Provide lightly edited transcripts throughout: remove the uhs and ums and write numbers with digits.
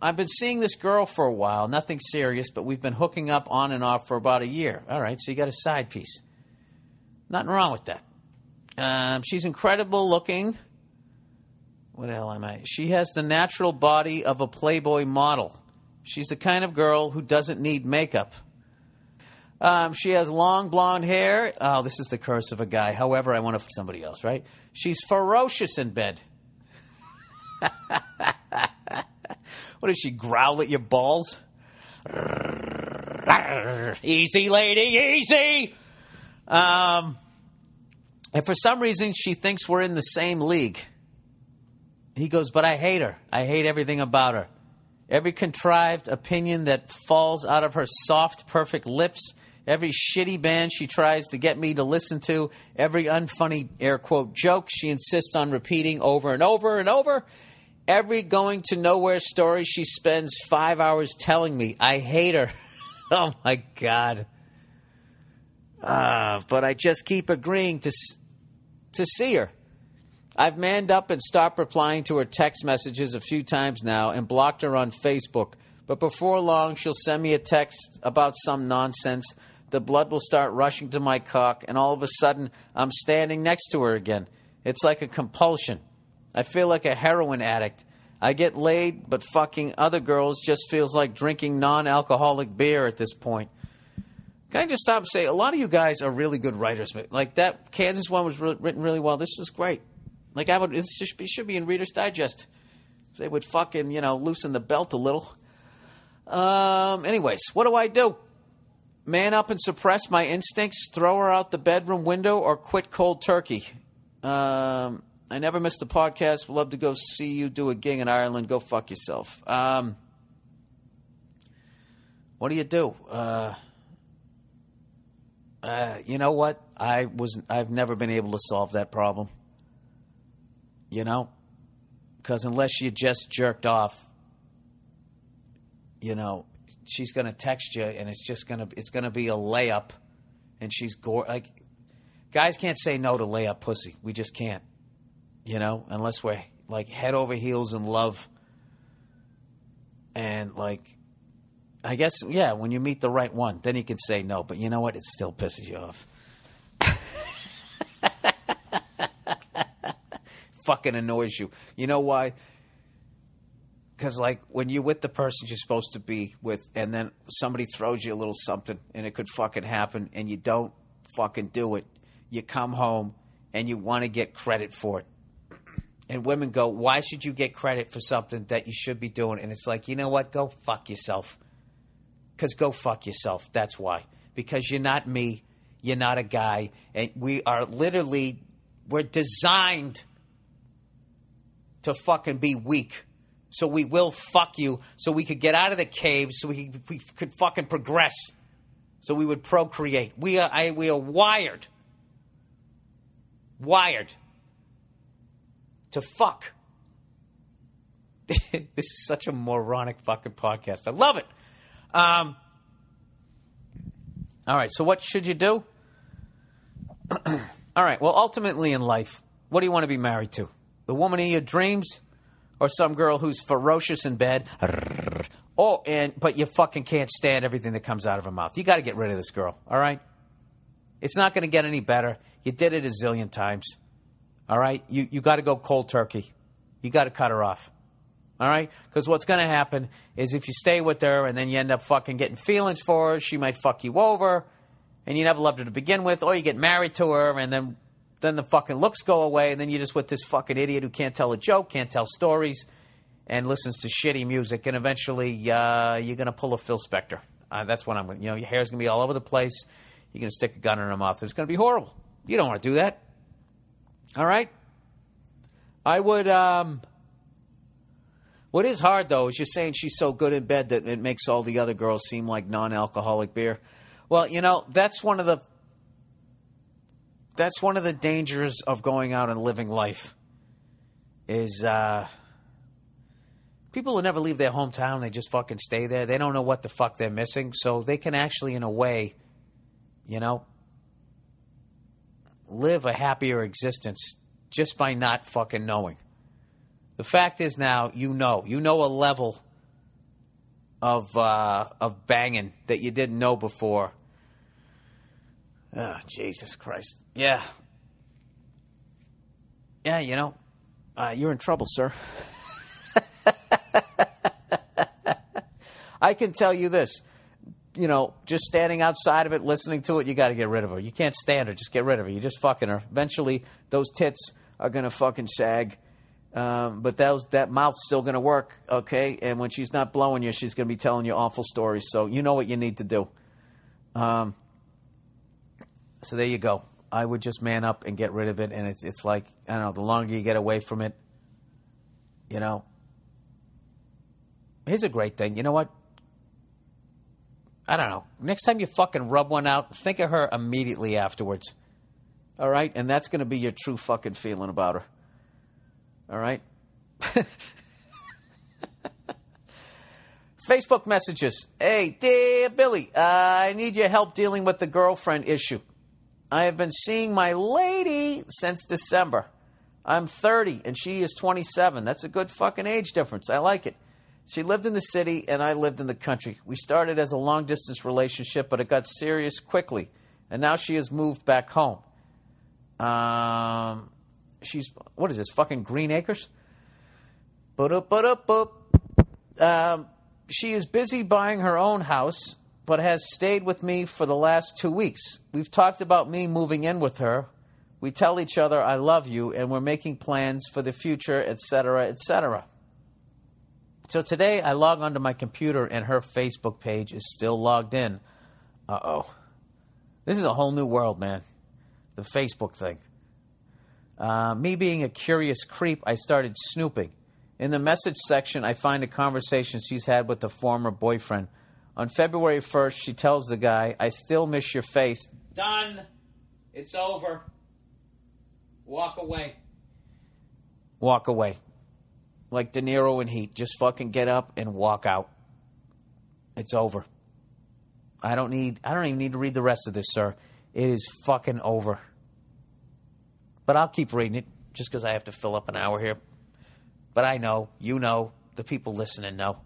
I've been seeing this girl for a while. Nothing serious, but we've been hooking up on and off for about a year. All right, so you got a side piece. Nothing wrong with that. She's incredible looking. What the hell am I? She has the natural body of a Playboy model. She's the kind of girl who doesn't need makeup. She has long blonde hair. Oh, this is the curse of a guy. However, I want to fuck somebody else, right? She's ferocious in bed. What does she growl at your balls? Easy, lady, easy. And for some reason, she thinks we're in the same league. He goes, but I hate her. I hate everything about her. Every contrived opinion that falls out of her soft, perfect lips, every shitty band she tries to get me to listen to, every unfunny, air quote, joke she insists on repeating over and over and over, every going to nowhere story she spends 5 hours telling me. I hate her. Oh, my God. But I just keep agreeing to see her. I've manned up and stopped replying to her text messages a few times now and blocked her on Facebook. But before long, she'll send me a text about some nonsense. The blood will start rushing to my cock, and all of a sudden, I'm standing next to her again. It's like a compulsion. I feel like a heroin addict. I get laid, but fucking other girls just feels like drinking non-alcoholic beer at this point. Can I just stop and say, a lot of you guys are really good writers. Like that Kansas one was written really well. This was great. Like it should be in Reader's Digest. They would fucking, loosen the belt a little. Anyways, what do I do? Man up and suppress my instincts, throw her out the bedroom window, or quit cold turkey? I never missed a podcast. Would love to go see you do a gig in Ireland. Go fuck yourself. What do you do? You know what? I've never been able to solve that problem. Because unless you just jerked off, she's going to text you and it's going to be a layup, and she's like, guys can't say no to layup pussy. We just can't, unless we're like head over heels in love. And like, I guess, yeah, when you meet the right one, then you can say no. But you know what? It still pisses you off. Fucking annoys you. You know why? Because, like, when you're with the person you're supposed to be with, and then somebody throws you a little something, and it could fucking happen, and you don't fucking do it, you come home, and you want to get credit for it. And women go, why should you get credit for something that you should be doing? And it's like, you know what? Go fuck yourself. Because go fuck yourself. That's why. Because you're not me. You're not a guy. And we're designed to fucking be weak. So we will fuck you so we could get out of the cave, so we could fucking progress. So we would procreate. We are wired to fuck. This is such a moronic fucking podcast. I love it. All right, so what should you do? All right, well, ultimately in life, what do you want to be married to? The woman of your dreams, or some girl who's ferocious in bed, but you fucking can't stand everything that comes out of her mouth? You got to get rid of this girl, all right? It's not going to get any better. You did it a zillion times, all right? You got to go cold turkey. You got to cut her off, all right? Because what's going to happen is if you stay with her and then you end up fucking getting feelings for her, she might fuck you over, and you never loved her to begin with, or you get married to her and then the fucking looks go away, and then you're just with this fucking idiot who can't tell a joke, can't tell stories, and listens to shitty music, and eventually you're going to pull a Phil Spector. That's what I'm going to, your hair's going to be all over the place. You're going to stick a gun in her mouth. It's going to be horrible. You don't want to do that. All right? I would, what is hard, though, is you're saying she's so good in bed that it makes all the other girls seem like non-alcoholic beer. Well, that's one of the dangers of going out and living life is people who never leave their hometown, they just fucking stay there. They don't know what the fuck they're missing. So they can actually, in a way, live a happier existence just by not fucking knowing. The fact is now you know a level of banging that you didn't know before. Oh, Jesus Christ. Yeah. Yeah, you know, you're in trouble, sir. I can tell you this. You know, just standing outside of it, listening to it, you got to get rid of her. You can't stand her. Just get rid of her. You're just fucking her. Eventually, those tits are going to fucking sag. But that mouth's still going to work, okay? And when she's not blowing you, she's going to be telling you awful stories. So you know what you need to do. So there you go. I would just man up and get rid of it. And it's like, I don't know, the longer you get away from it, you know. Here's a great thing. You know what? I don't know. Next time you fucking rub one out, think of her immediately afterwards. All right? And that's going to be your true fucking feeling about her. All right? Facebook messages. Hey, dear Billy, I need your help dealing with the girlfriend issue. I have been seeing my lady since December. I'm 30 and she is 27. That's a good fucking age difference. I like it. She lived in the city and I lived in the country. We started as a long-distance relationship, but it got serious quickly. And now she has moved back home. She's, what is this, fucking Green Acres? She is busy buying her own house, but has stayed with me for the last 2 weeks. We've talked about me moving in with her. We tell each other I love you, and we're making plans for the future, etc., etc. So today I log onto my computer and her Facebook page is still logged in. Uh-oh. This is a whole new world, man. The Facebook thing. Me being a curious creep, I started snooping. In the message section, I find a conversation she's had with a former boyfriend. On February 1st, she tells the guy, I still miss your face. Done. It's over. Walk away. Walk away. Like De Niro in Heat. Just fucking get up and walk out. It's over. I don't even need to read the rest of this, sir. It is fucking over. But I'll keep reading it just because I have to fill up an hour here. But I know, you know, the people listening know.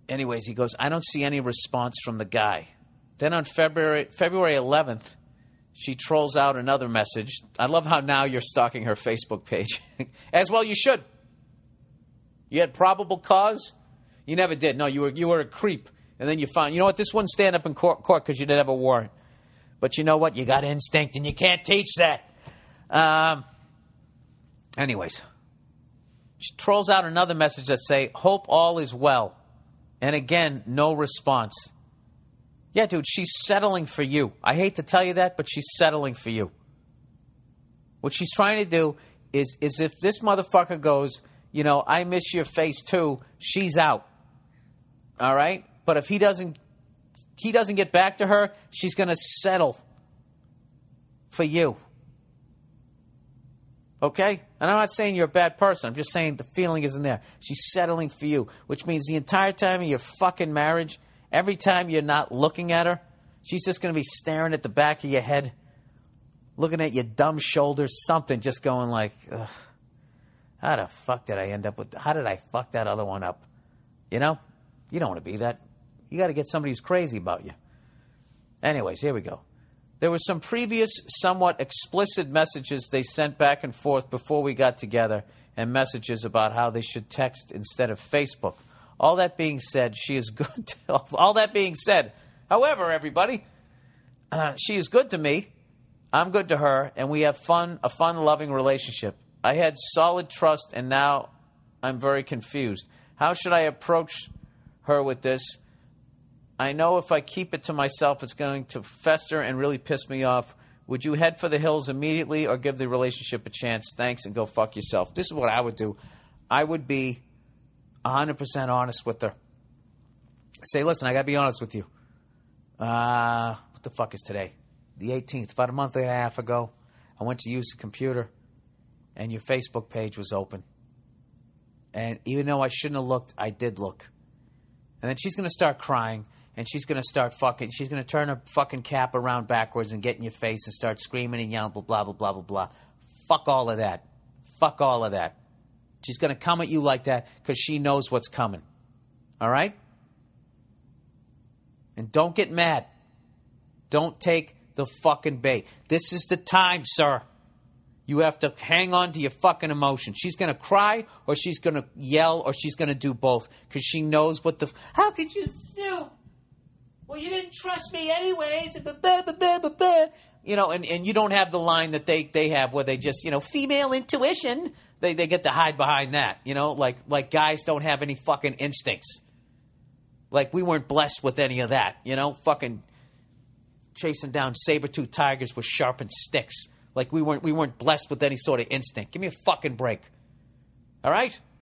Anyways, he goes, I don't see any response from the guy. Then on February 11th, she trolls out another message. I love how now you're stalking her Facebook page. As well you should. You had probable cause? You never did. No, you were a creep. And then you found, you know what, this wouldn't stand up in court because you didn't have a warrant. But you know what? You got instinct and you can't teach that. Anyways. She trolls out another message that say, hope all is well. And again, no response. Yeah, dude, she's settling for you. I hate to tell you that, but she's settling for you. What she's trying to do is if this motherfucker goes, you know, I miss your face too, she's out. All right? But if he doesn't get back to her, she's going to settle for you. Okay? And I'm not saying you're a bad person. I'm just saying the feeling isn't there. She's settling for you, which means the entire time of your fucking marriage, every time you're not looking at her, she's just going to be staring at the back of your head, looking at your dumb shoulders, something, just going like, ugh, how the fuck did I end up with, how did I fuck that other one up? You know? You don't want to be that. You got to get somebody who's crazy about you. Anyways, here we go. There were some previous, somewhat explicit messages they sent back and forth before we got together, and messages about how they should text instead of Facebook. All that being said, she is good. All that being said, however, everybody, she is good to me. I'm good to her, and we have a fun, loving relationship. I had solid trust, and now I'm very confused. How should I approach her with this? I know if I keep it to myself, it's going to fester and really piss me off. Would you head for the hills immediately or give the relationship a chance? Thanks, and go fuck yourself. This is what I would do. I would be 100% honest with her. Say, listen, I got to be honest with you. What the fuck is today? The 18th. About a month and a half ago, I went to use the computer, and your Facebook page was open. And even though I shouldn't have looked, I did look. And then she's going to start crying, and she's going to start fucking, she's going to turn her fucking cap around backwards and get in your face and start screaming and yelling, blah, blah, blah, blah, blah, blah. Fuck all of that. Fuck all of that. She's going to come at you like that because she knows what's coming. All right? And don't get mad. Don't take the fucking bait. This is the time, sir. You have to hang on to your fucking emotions. She's going to cry or she's going to yell or she's going to do both because she knows what the... How could you sue? Well, you didn't trust me anyways. You know, and you don't have the line that they have where they just, you know, female intuition. They get to hide behind that, you know, like guys don't have any fucking instincts. Like we weren't blessed with any of that, you know, fucking chasing down saber-toothed tigers with sharpened sticks. Like we weren't blessed with any sort of instinct. Give me a fucking break. All right?